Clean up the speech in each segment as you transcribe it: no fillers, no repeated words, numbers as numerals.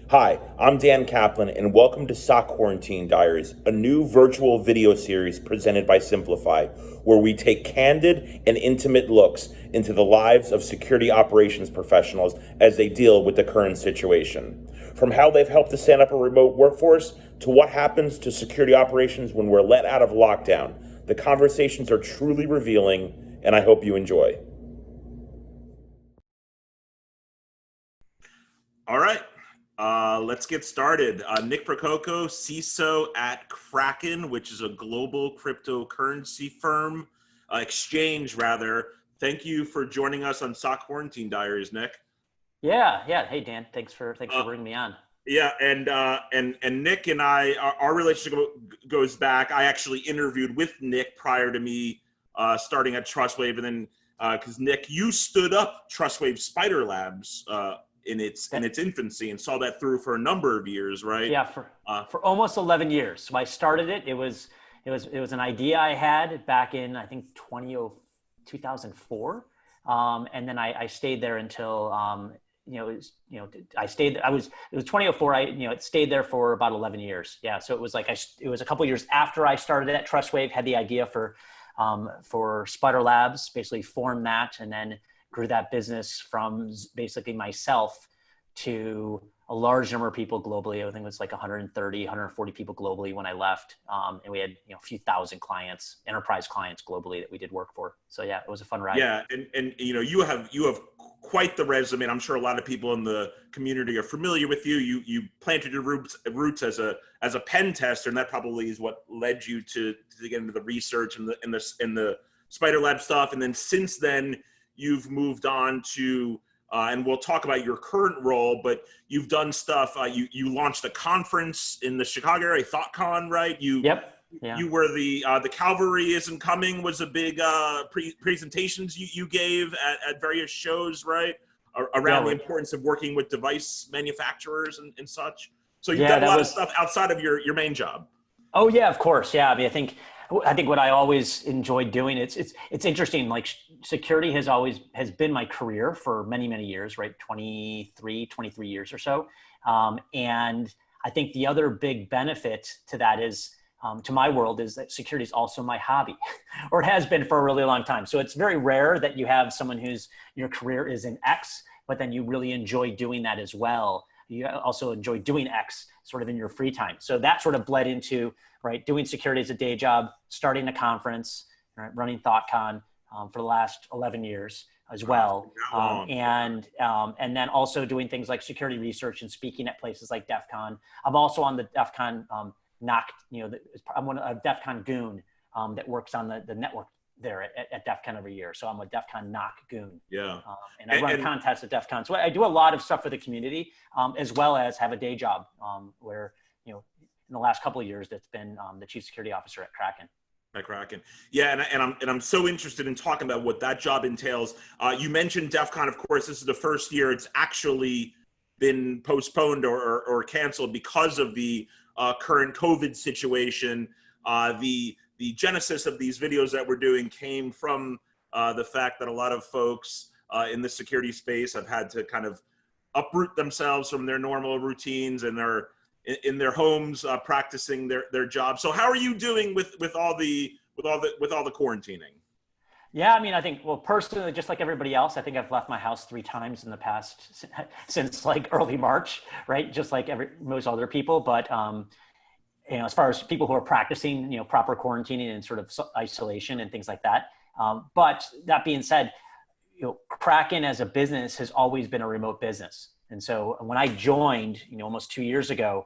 Hi, I'm Dan Kaplan, and welcome to SOC Quarantine Diaries, a new virtual video series presented by Simplify, where we take candid and intimate looks into the lives of security operations professionals as they deal with the current situation. From how they've helped to stand up a remote workforce to what happens to security operations when we're let out of lockdown, the conversations are truly revealing, and I hope you enjoy. All right. Let's get started. Nick Percoco, CISO at Kraken, which is a global cryptocurrency firm, exchange rather. Thank you for joining us on SOC Quarantine Diaries, Nick. Yeah. Hey Dan, thanks for Uh, bringing me on. yeah, and Nick and I, our relationship goes back. I actually interviewed with Nick prior to me starting at Trustwave, and then because Nick, you stood up Trustwave SpiderLabs in its infancy and saw that through for a number of years, right? Yeah, Uh, for almost 11 years. So I started it. It was an idea I had back in I think 2004, and then I stayed there until I stayed. It was 2004. It stayed there for about 11 years. Yeah, so it was like it was a couple years after I started at Trustwave, had the idea for SpiderLabs, basically formed that, and then grew that business from basically myself to a large number of people globally. I think it was like 130, 140 people globally when I left. And we had a few thousand clients, enterprise clients globally that we did work for. So yeah, it was a fun ride. Yeah, and you have quite the resume. And I'm sure a lot of people in the community are familiar with you. You planted your roots as a pen tester, and that probably is what led you to get into the research and the Spider Lab stuff. And then since then, you've moved on to and we'll talk about your current role, but you've done stuff. You launched a conference in the Chicago area, ThoughtCon, right? Yep. Yeah. You were the Cavalry Isn't Coming was a big presentations you gave at various shows, right? Around the importance of working with device manufacturers and such. So you've Yeah, done a that lot of was. stuff outside of your main job. Oh yeah, of course. Yeah, I mean, I think what I always enjoyed doing, it's interesting. Like security has been my career for many years, right? 23 years or so. And I think the other big benefit to that is, to my world, is that security is also my hobby, or it has been for a really long time. So it's very rare that you have someone whose your career is in X, but then you really enjoy doing that as well. You also enjoy doing X sort of in your free time. So that sort of bled into, right, doing security as a day job, starting a conference, right, running ThoughtCon for the last 11 years as well. And then also doing things like security research and speaking at places like DEF CON. I'm also on the DEF CON I'm a DEF CON goon that works on the network there at DEF CON every year. So I'm a DEF CON NOC goon. Yeah. And I run contests at DEF CON. So I do a lot of stuff for the community, as well as have a day job where, in the last couple of years, that's been the chief security officer at Kraken. At Kraken. Yeah, and I'm so interested in talking about what that job entails. You mentioned DEF CON, of course. This is the first year it's actually been postponed or canceled because of the current COVID situation. The genesis of these videos that we're doing came from the fact that a lot of folks in the security space have had to kind of uproot themselves from their normal routines, and they're in their homes practicing their job. So how are you doing with all the quarantining? Yeah, I mean, I think, well, personally, just like everybody else, I think I've left my house 3 times in the past since like early March, right? Just like most other people. But as far as people who are practicing, proper quarantining and sort of isolation and things like that. But that being said, Kraken as a business has always been a remote business. And so when I joined, almost 2 years ago,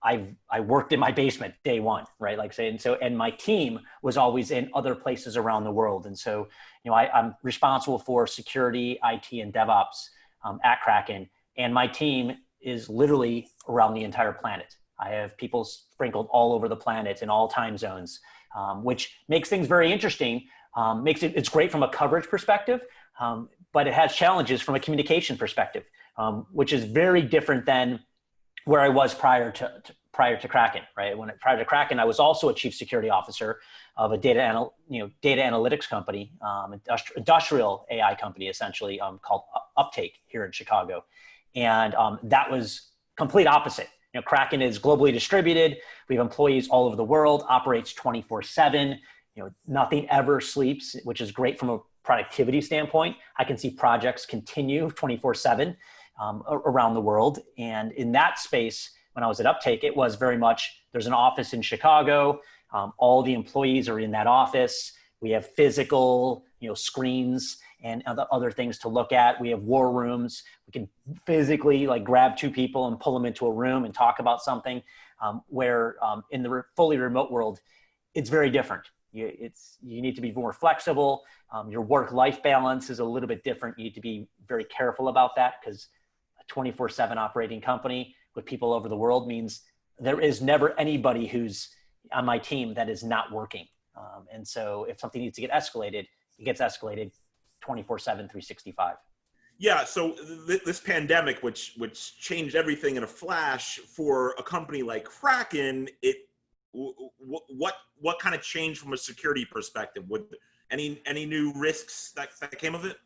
I worked in my basement day one, right? And my team was always in other places around the world. And so, I'm responsible for security, IT, and DevOps at Kraken. And my team is literally around the entire planet. I have people sprinkled all over the planet in all time zones, which makes things very interesting. It's great from a coverage perspective, but it has challenges from a communication perspective, which is very different than where I was prior to Kraken, right? Prior to Kraken, I was also a chief security officer of a data analytics company, industrial AI company, essentially, called Uptake here in Chicago, and that was complete opposite. Kraken is globally distributed. We have employees all over the world, operates 24/7. Nothing ever sleeps, which is great from a productivity standpoint. I can see projects continue 24/7 around the world. And in that space, when I was at Uptake, it was very much, there's an office in Chicago. All the employees are in that office. We have physical, screens and other things to look at. We have war rooms. We can physically grab two people and pull them into a room and talk about something, where in the fully remote world, it's very different. You need to be more flexible. Your work-life balance is a little bit different. You need to be very careful about that, because a 24/7 operating company with people over the world means there is never anybody who's on my team that is not working. And so if something needs to get escalated, it gets escalated 24/7, 365. Yeah. So this pandemic, which changed everything in a flash for a company like Kraken, what kind of changed from a security perspective? Any new risks that came of it?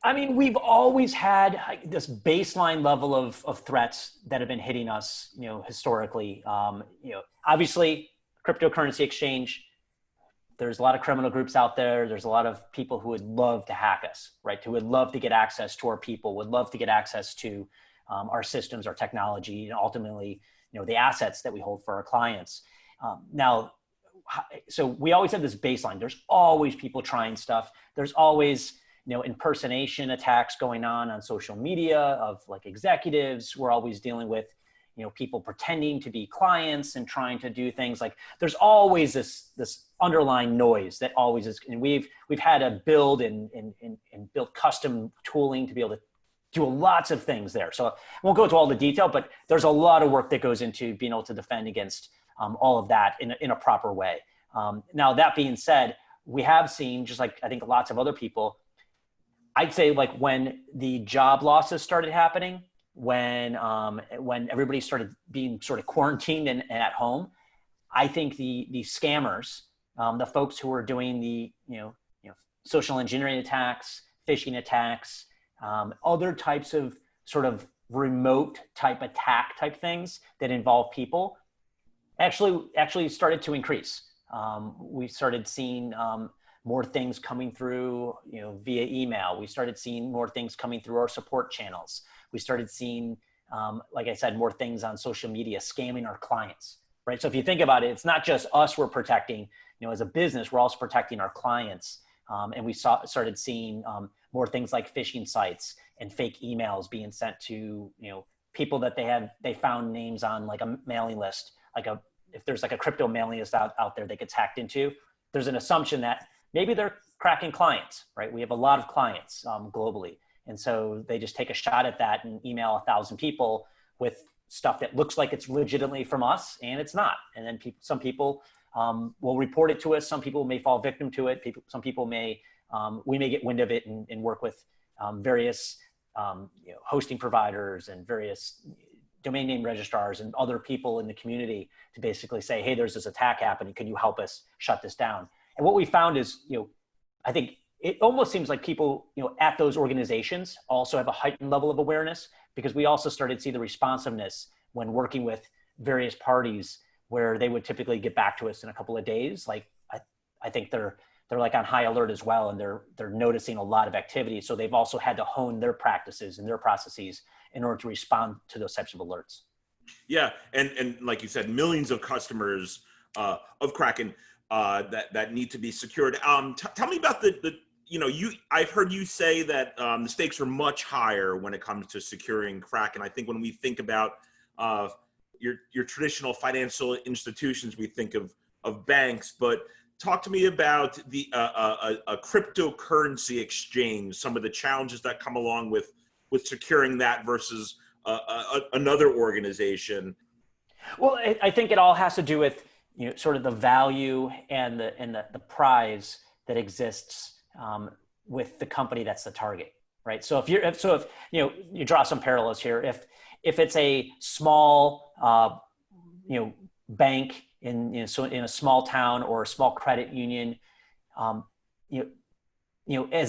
I mean, we've always had this baseline level of threats that have been hitting us, historically. Obviously, cryptocurrency exchange. There's a lot of criminal groups out there. There's a lot of people who would love to hack us, right? Who would love to get access to our people, would love to get access to our systems, our technology, and ultimately, the assets that we hold for our clients. So we always have this baseline. There's always people trying stuff. There's always, impersonation attacks going on social media of executives. We're always dealing with, people pretending to be clients and trying to do things. There's always this underlying noise that always is. And we've had to build and build custom tooling to be able to do lots of things there. So I won't go into all the detail, but there's a lot of work that goes into being able to defend against all of that in a proper way. Now, that being said, we have seen, just like I think lots of other people, I'd say when the job losses started happening, when everybody started being sort of quarantined and at home, I think the scammers, the folks who were doing the social engineering attacks, phishing attacks, other types of sort of remote type attack type things that involve people, actually started to increase. We started seeing more things coming through, via email. We started seeing more things coming through our support channels. We started seeing, like I said, more things on social media scamming our clients, right? So if you think about it, it's not just us we're protecting. As a business, we're also protecting our clients. And we started seeing more things like phishing sites and fake emails being sent to people that they found names on a mailing list, if there's a crypto mailing list out there that gets hacked into. There's an assumption that maybe they're Kraken clients, right? We have a lot of clients globally. And so they just take a shot at that and email 1,000 people with stuff that looks like it's legitimately from us, and it's not. And then some people will report it to us. Some people may fall victim to it. Some people we may get wind of it and work with various hosting providers and various domain name registrars and other people in the community to basically say, hey, there's this attack happening. Can you help us shut this down? And what we found is, I think it almost seems like people, at those organizations also have a heightened level of awareness, because we also started to see the responsiveness when working with various parties, where they would typically get back to us in a couple of days. I think they're on high alert as well, and they're noticing a lot of activity. So they've also had to hone their practices and their processes in order to respond to those types of alerts. Yeah, and like you said, millions of customers of Kraken that need to be secured. Tell me about I've heard you say that the stakes are much higher when it comes to securing Kraken. I think when we think about your traditional financial institutions, we think of banks, but talk to me about a cryptocurrency exchange, some of the challenges that come along with securing that versus another organization. Well, I think it all has to do with sort of the value and the prize that exists with the company that's the target, right? So if you draw some parallels here, if it's a small bank in a small town or a small credit union, as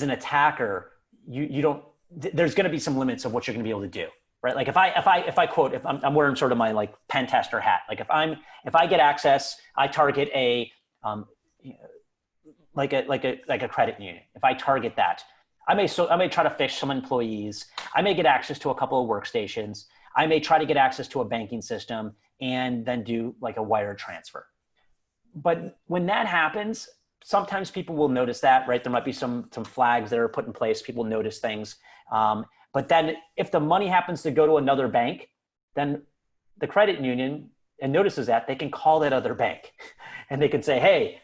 an attacker, you don't. There's going to be some limits of what you're going to be able to do, right? Like if I quote, if I'm wearing sort of my like pen tester hat, like if I get access, I target a, like a credit union. If I target that, I may try to phish some employees. I may get access to a couple of workstations. I may try to get access to a banking system and then do like a wire transfer. But when that happens, sometimes people will notice that, right? There might be some flags that are put in place. People notice things. But then if the money happens to go to another bank, then the credit union and notices that, they can call that other bank and they can say, hey,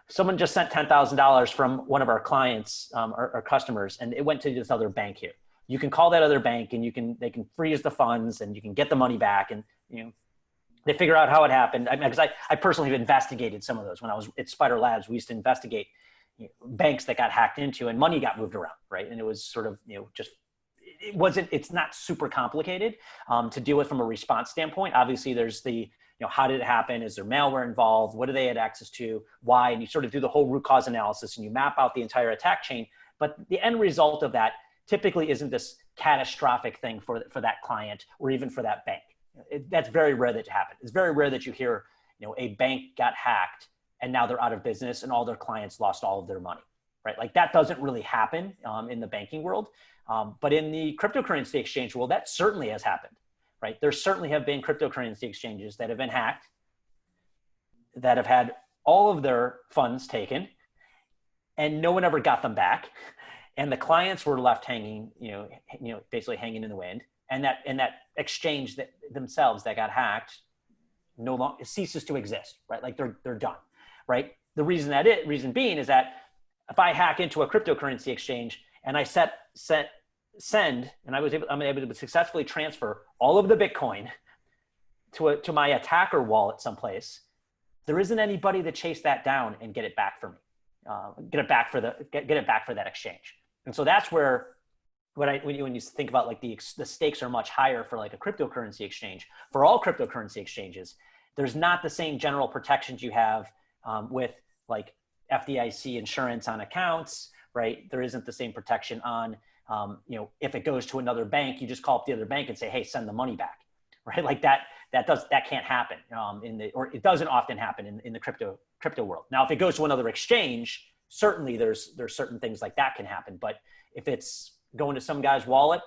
someone just sent $10,000 from one of our clients, our customers, and it went to this other bank here. You can call that other bank and they can freeze the funds and you can get the money back. And, they figure out how it happened. Because I personally have investigated some of those. When I was at SpiderLabs, we used to investigate banks that got hacked into and money got moved around, right? And it was sort of, it's not super complicated to deal with from a response standpoint. Obviously there's the, how did it happen? Is there malware involved? What do they had access to? Why? And you sort of do the whole root cause analysis and you map out the entire attack chain. But the end result of that typically isn't this catastrophic thing for that client or even for that bank. That's very rare that happens. It's very rare that you hear, a bank got hacked and now they're out of business and all their clients lost all of their money, right? Like that doesn't really happen in the banking world. But in the cryptocurrency exchange world, that certainly has happened, right? There certainly have been cryptocurrency exchanges that have been hacked, that have had all of their funds taken and no one ever got them back. And the clients were left hanging, basically hanging in the wind. And that exchange that themselves that got hacked no longer ceases to exist, right? Like they're done, right? The reason being is that if I hack into a cryptocurrency exchange and I send, and I'm able to successfully transfer all of the Bitcoin to my attacker wallet someplace, there isn't anybody to chase that down and get it back for me, get it back for that exchange. And so that's where when you think about like the stakes are much higher for like a cryptocurrency exchange. For all cryptocurrency exchanges, there's not the same general protections you have with like FDIC insurance on accounts, right? There isn't the same protection on, if it goes to another bank, you just call up the other bank and say, hey, send the money back, right? Like that can't happen or it doesn't often happen in the crypto world. Now, if it goes to another exchange, certainly there's certain things like that can happen. But if it's going to some guy's wallet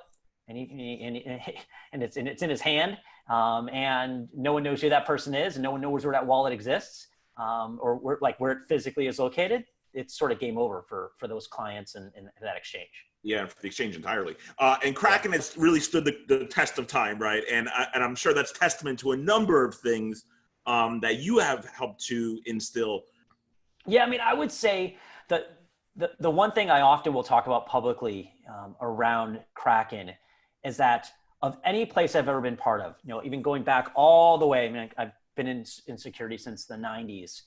and it's in his hand and no one knows who that person is and no one knows where that wallet exists or where it physically is located, it's sort of game over for those clients and that exchange. Yeah, for the exchange entirely. And Kraken has really stood the test of time, right? And I'm sure that's testament to a number of things that you have helped to instill. Yeah, I mean, I would say that the one thing I often will talk about publicly around Kraken is that of any place I've ever been part of, even going back all the way, I mean, I've been in security since the 90s,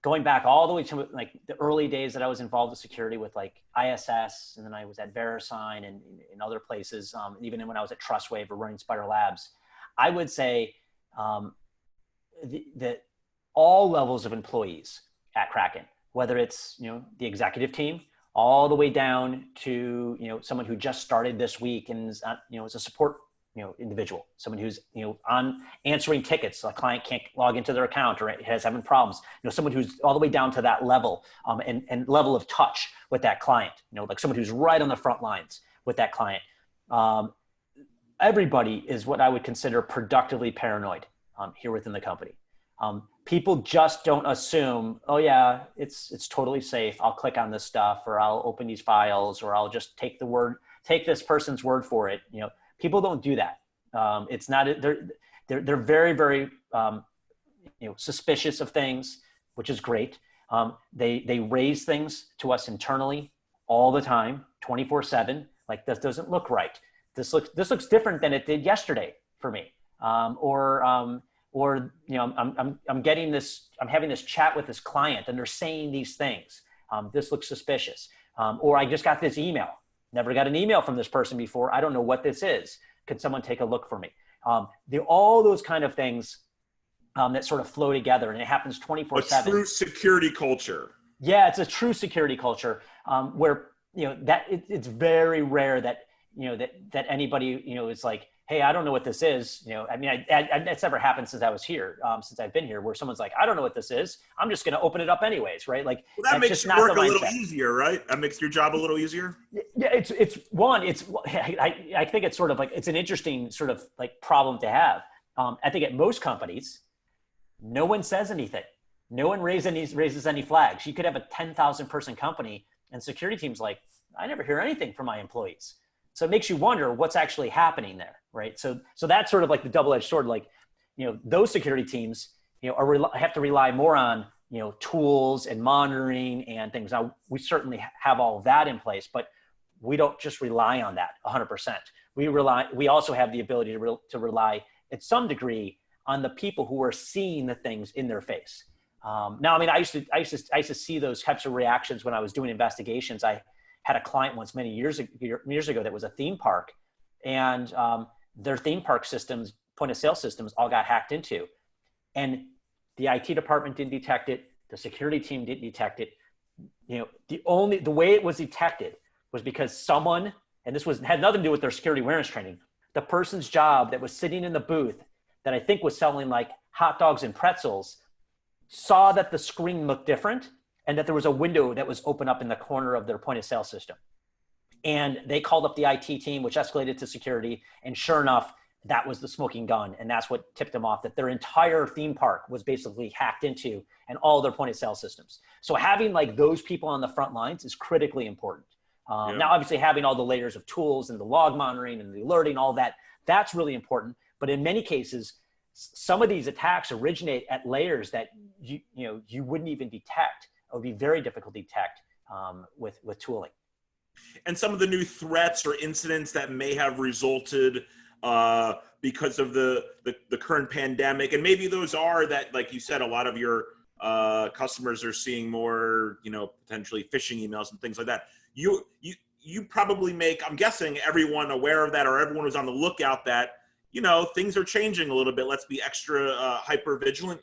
going back all the way to like the early days that I was involved with security with like ISS, and then I was at VeriSign and in other places, even when I was at Trustwave or running SpiderLabs, I would say that all levels of employees at Kraken, whether it's, the executive team, all the way down to, someone who just started this week and is, is a support, individual, someone who's, on answering tickets, so a client can't log into their account or has having problems, someone who's all the way down to that level and level of touch with that client, like someone who's right on the front lines with that client. Everybody is what I would consider productively paranoid here within the company. People just don't assume, oh yeah, it's totally safe. I'll click on this stuff, or I'll open these files, or I'll just take this person's word for it. People don't do that. It's not, they're very, very, suspicious of things, which is great. They raise things to us internally all the time, 24/7. Like, this doesn't look right. This looks different than it did yesterday for me. Or I'm having this chat with this client and they're saying these things. This looks suspicious. Or I just got this email. Never got an email from this person before. I don't know what this is. Could someone take a look for me? All those kind of things that sort of flow together, and it happens 24/7. A true security culture. Yeah, it's a true security culture where, that it's very rare that that anybody, is like, hey, I don't know what this is. I mean, it's never happened since I was here, since I've been here, where someone's like, I don't know what this is. I'm just going to open it up anyways, right? Like, Well, that that's makes just your not work the a little mindset. easier, right? That makes your job a little easier. Yeah, I think it's sort of like, it's an interesting sort of like problem to have. I think at most companies, no one says anything. No one raises any flags. You could have a 10,000 person company and security team's like, I never hear anything from my employees. So it makes you wonder what's actually happening there, right? So that's sort of like the double-edged sword. Like, those security teams, have to rely more on, tools and monitoring and things. Now, we certainly have all of that in place, but we don't just rely on that 100%. We also have the ability to rely at some degree on the people who are seeing the things in their face. Now, I mean, I used to see those types of reactions when I was doing investigations. I had a client once many years ago that was a theme park, and their theme park systems, point of sale systems, all got hacked into, and the IT department didn't detect it. The security team didn't detect it. The way it was detected was because someone, and this had nothing to do with their security awareness training, the person's job that was sitting in the booth that I think was selling like hot dogs and pretzels saw that the screen looked different and that there was a window that was open up in the corner of their point of sale system. And they called up the IT team, which escalated to security. And sure enough, that was the smoking gun. And that's what tipped them off, that their entire theme park was basically hacked into and all their point of sale systems. So having like those people on the front lines is critically important. Now, obviously having all the layers of tools and the log monitoring and the alerting, all that, that's really important. But in many cases, some of these attacks originate at layers that you wouldn't even detect. It would be very difficult to detect with tooling. And some of the new threats or incidents that may have resulted because of the current pandemic, and maybe those are that, like you said, a lot of your customers are seeing more, potentially phishing emails and things like that. You probably make, I'm guessing, everyone aware of that, or everyone who's on the lookout that, things are changing a little bit. Let's be extra hyper vigilant.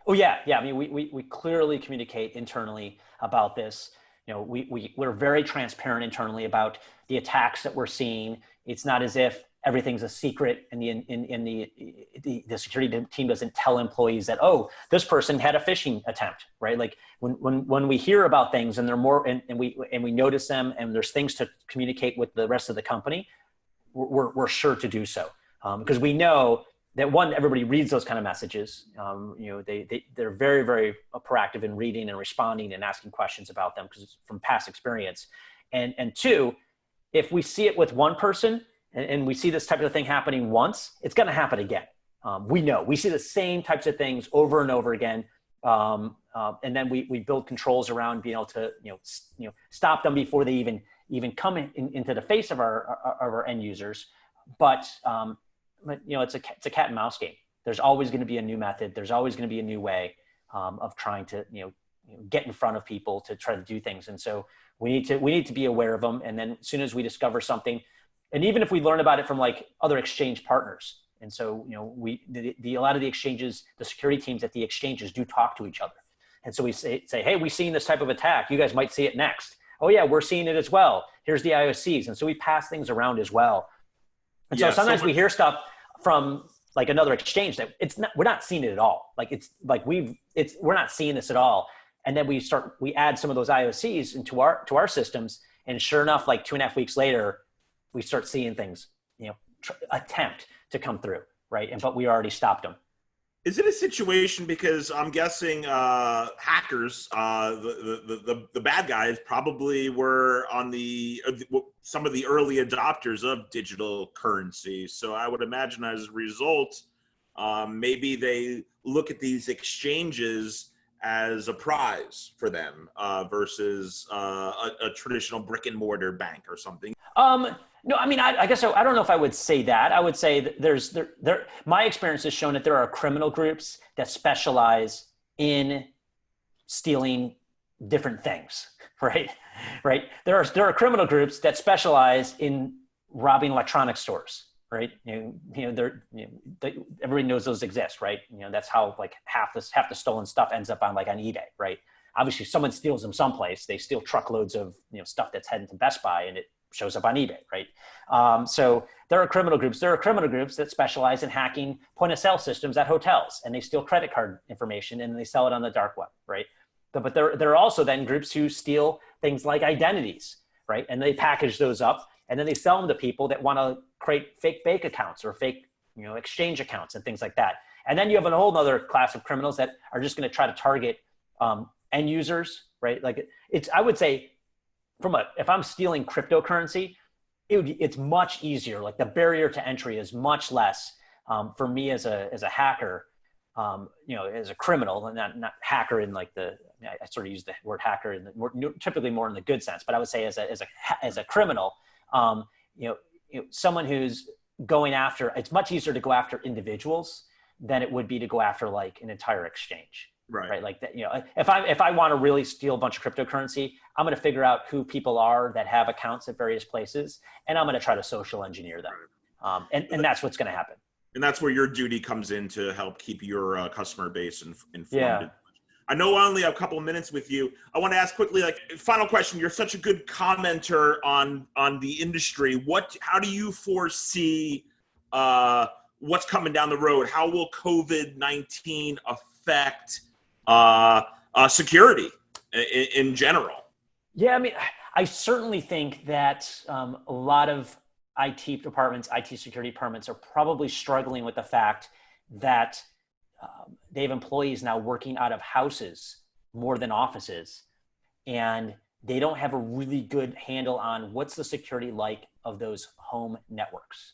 Oh yeah. I mean, we clearly communicate internally about this. We're very transparent internally about the attacks that we're seeing. It's not as if everything's a secret, and the security team doesn't tell employees that, oh, this person had a phishing attempt, right? Like when we hear about things and they're more, and we notice them, and there's things to communicate with the rest of the company, we're sure to do so, because we know that, one, everybody reads those kind of messages. They're very, very proactive in reading and responding and asking questions about them because it's from past experience. And two, if we see it with one person and we see this type of thing happening once, it's going to happen again. We see the same types of things over and over again. And then we build controls around being able to, stop them before they even come into the face of our end users. But it's a cat and mouse game. There's always going to be a new method. There's always going to be a new way of trying to get in front of people to try to do things. And so we need to be aware of them. And then as soon as we discover something, and even if we learn about it from like other exchange partners, and so a lot of the exchanges, the security teams at the exchanges do talk to each other. And so we say, hey, we've seen this type of attack. You guys might see it next. Oh yeah, we're seeing it as well. Here's the IOCs. And so we pass things around as well. And so sometimes we hear stuff from like another exchange that we're not seeing it at all. Like we're not seeing this at all. And then we add some of those IOCs into our systems. And sure enough, like 2.5 weeks later, we start seeing things, attempt to come through, right? But we already stopped them. Is it a situation, because I'm guessing hackers, the bad guys probably were on some of the early adopters of digital currency. So I would imagine as a result, maybe they look at these exchanges as a prize for them versus a traditional brick and mortar bank or something. No, I mean, I guess I don't know if I would say that. I would say that my experience has shown that there are criminal groups that specialize in stealing different things, right? Right. There are criminal groups that specialize in robbing electronic stores, right? Everybody knows those exist, right? That's how like half the stolen stuff ends up on eBay, right? Obviously, someone steals them someplace. They steal truckloads of stuff that's heading to Best Buy, and it shows up on eBay, right? So there are criminal groups. There are criminal groups that specialize in hacking point of sale systems at hotels, and they steal credit card information and they sell it on the dark web, right? But there are also then groups who steal things like identities, right? And they package those up and then they sell them to people that want to create fake bank accounts or fake, exchange accounts and things like that. And then you have a whole other class of criminals that are just going to try to target end users, right? Like I would say if I'm stealing cryptocurrency, it's much easier. Like the barrier to entry is much less for me as a hacker, as a criminal, and not hacker in like I sort of use the word hacker in typically more in the good sense, but I would say as a criminal, someone who's going after, it's much easier to go after individuals than it would be to go after like an entire exchange. Right. Like that, if I want to really steal a bunch of cryptocurrency, I'm going to figure out who people are that have accounts at various places, and I'm going to try to social engineer them. And that's what's going to happen. And that's where your duty comes in to help keep your customer base informed. Yeah. I know I only have a couple of minutes with you. I want to ask quickly, like, final question. You're such a good commenter on the industry. How do you foresee what's coming down the road? How will COVID-19 affect security in general? Yeah, I mean, I certainly think that a lot of IT departments, IT security departments are probably struggling with the fact that they have employees now working out of houses more than offices, and they don't have a really good handle on what's the security like of those home networks.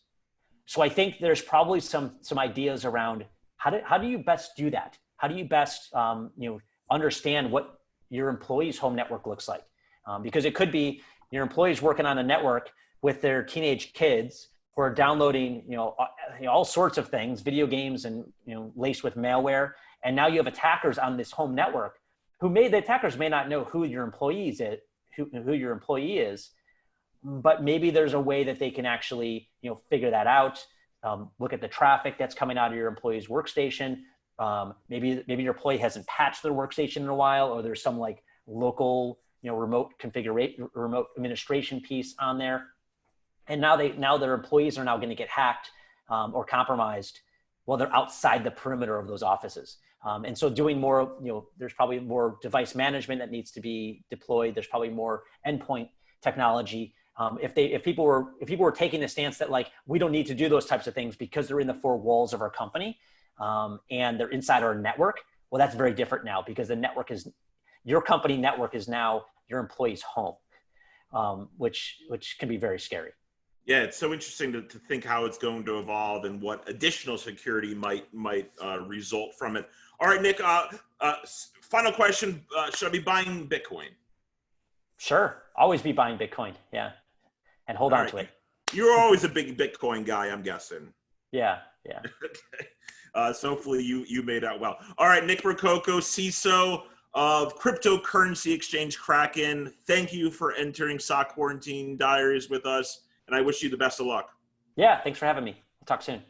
So I think there's probably some ideas around how do you best do that? How do you best understand what your employee's home network looks like? Because it could be your employees working on a network with their teenage kids who are downloading all sorts of things, video games and laced with malware, and now you have attackers on this home network the attackers may not know who your employee is, but maybe there's a way that they can actually figure that out. Look at the traffic that's coming out of your employee's workstation. Maybe your employee hasn't patched their workstation in a while, or there's some like local remote administration piece on there, and now their employees are now going to get hacked or compromised while they're outside the perimeter of those offices. And so doing more, there's probably more device management that needs to be deployed. There's probably more endpoint technology. If people were taking the stance that like, we don't need to do those types of things because they're in the four walls of our company and they're inside our network, well, that's very different now, because your company network is now your employee's home, which can be very scary. Yeah, it's so interesting to think how it's going to evolve and what additional security might result from it. All right, Nick, final question. Should I be buying Bitcoin? Sure. Always be buying Bitcoin. Yeah. And hold on to it. You're always a big Bitcoin guy, I'm guessing. Yeah. Okay. So hopefully you made out well. All right, Nick Percoco, CISO of cryptocurrency exchange Kraken. Thank you for entering SOC Quarantine Diaries with us, and I wish you the best of luck. Yeah, thanks for having me. We'll talk soon.